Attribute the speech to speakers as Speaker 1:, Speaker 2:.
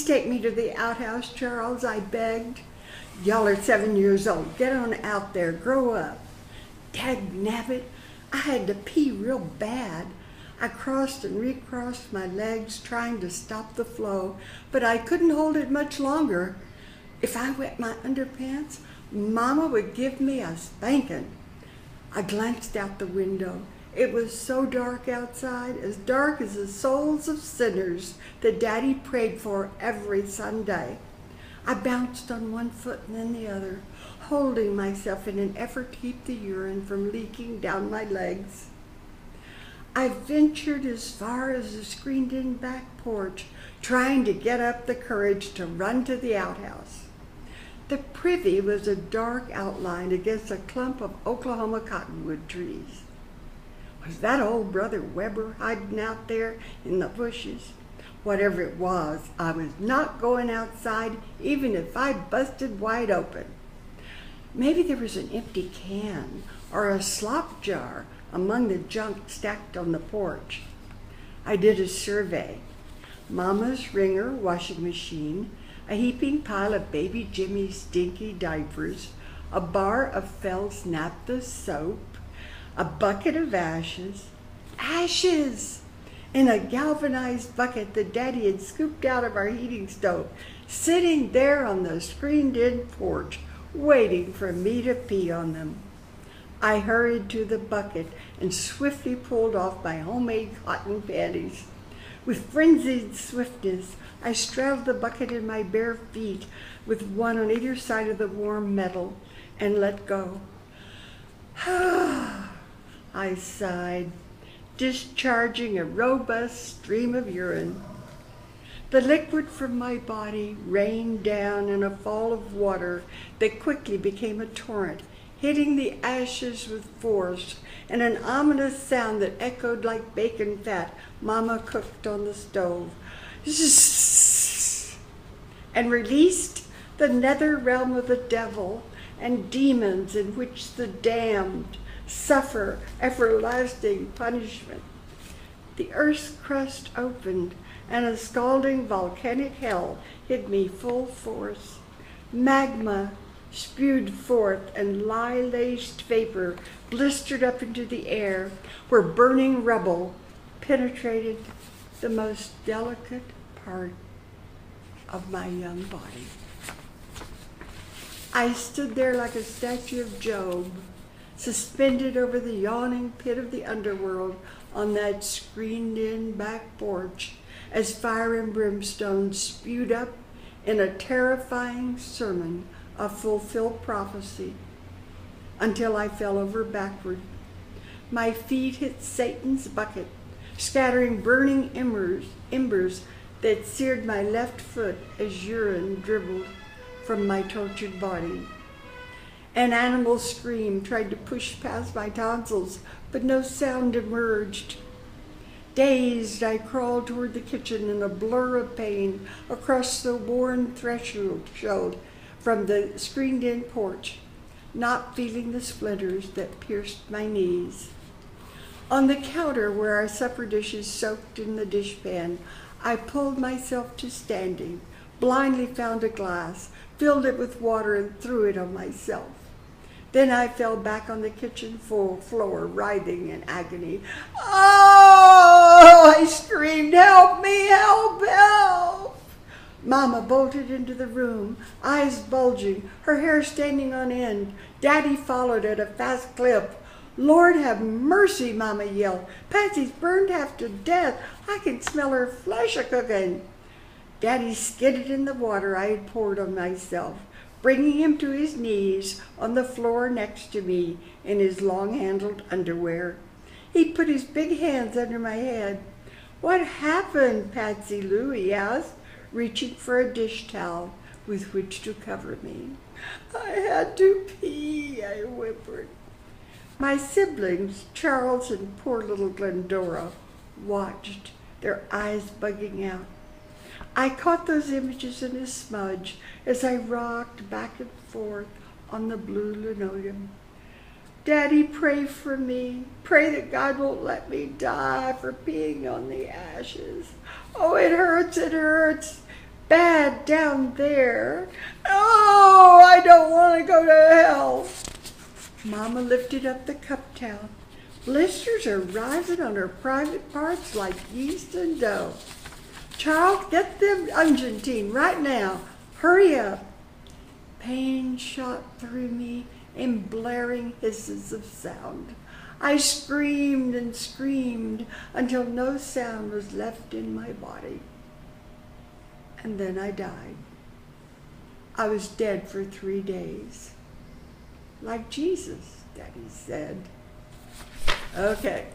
Speaker 1: take me to the outhouse, Charles," I begged. "Y'all are 7 years old. Get on out there. Grow up." Dagnabbit, I had to pee real bad. I crossed and recrossed my legs trying to stop the flow, but I couldn't hold it much longer. If I wet my underpants, Mama would give me a spanking. I glanced out the window. It was so dark outside, as dark as the souls of sinners that Daddy prayed for every Sunday. I bounced on one foot and then the other, holding myself in an effort to keep the urine from leaking down my legs. I ventured as far as the screened-in back porch, trying to get up the courage to run to the outhouse. The privy was a dark outline against a clump of Oklahoma cottonwood trees. Was that old Brother Weber hiding out there in the bushes? Whatever it was, I was not going outside even if I busted wide open. Maybe there was an empty can or a slop jar among the junk stacked on the porch. I did a survey. Mama's wringer washing machine, a heaping pile of baby Jimmy's stinky diapers, a bar of Fell's naphtha soap, a bucket of ashes, in a galvanized bucket that Daddy had scooped out of our heating stove, sitting there on the screened-in porch, waiting for me to pee on them. I hurried to the bucket and swiftly pulled off my homemade cotton panties. With frenzied swiftness, I straddled the bucket in my bare feet, with one on either side of the warm metal, and let go. I sighed, discharging a robust stream of urine. The liquid from my body rained down in a fall of water that quickly became a torrent, hitting the ashes with force and an ominous sound that echoed like bacon fat Mama cooked on the stove. Zzz, and released the nether realm of the devil and demons in which the damned suffer everlasting punishment. The earth's crust opened, and a scalding volcanic hell hit me full force. Magma spewed forth, and lye-laced vapor blistered up into the air, where burning rubble penetrated the most delicate part of my young body. I stood there like a statue of Job, suspended over the yawning pit of the underworld on that screened-in back porch, as fire and brimstone spewed up in a terrifying sermon of fulfilled prophecy, until I fell over backward. My feet hit Satan's bucket, scattering burning embers that seared my left foot as urine dribbled from my tortured body. An animal scream tried to push past my tonsils, but no sound emerged. Dazed, I crawled toward the kitchen in a blur of pain across the worn threshold from the screened-in porch, not feeling the splinters that pierced my knees. On the counter where our supper dishes soaked in the dishpan, I pulled myself to standing, blindly found a glass, filled it with water, and threw it on myself. Then I fell back on the kitchen floor, writhing in agony. "Oh!" I screamed, "Help me, help, help!" Mama bolted into the room, eyes bulging, her hair standing on end. Daddy followed at a fast clip. "Lord have mercy," Mama yelled. "Patsy's burned half to death. I can smell her flesh a-cooking." Daddy skidded in the water I had poured on myself, bringing him to his knees on the floor next to me in his long-handled underwear. He put his big hands under my head. "What happened, Patsy Lou?" he asked, reaching for a dish towel with which to cover me. "I had to pee," I whimpered. My siblings, Charles and poor little Glendora, watched, their eyes bugging out. I caught those images in a smudge as I rocked back and forth on the blue linoleum. "Daddy, pray for me. Pray that God won't let me die for peeing on the ashes. Oh, it hurts, it hurts." bad down there. Oh, I don't want to go to hell. Mama lifted up the cup towel. Blisters are rising on her private parts like yeast and dough. Charles, get the Ungentine right now. Hurry up. Pain shot through me in blaring hisses of sound. I screamed and screamed until no sound was left in my body. And then I died. I was dead for 3 days. Like Jesus, Daddy said. Okay.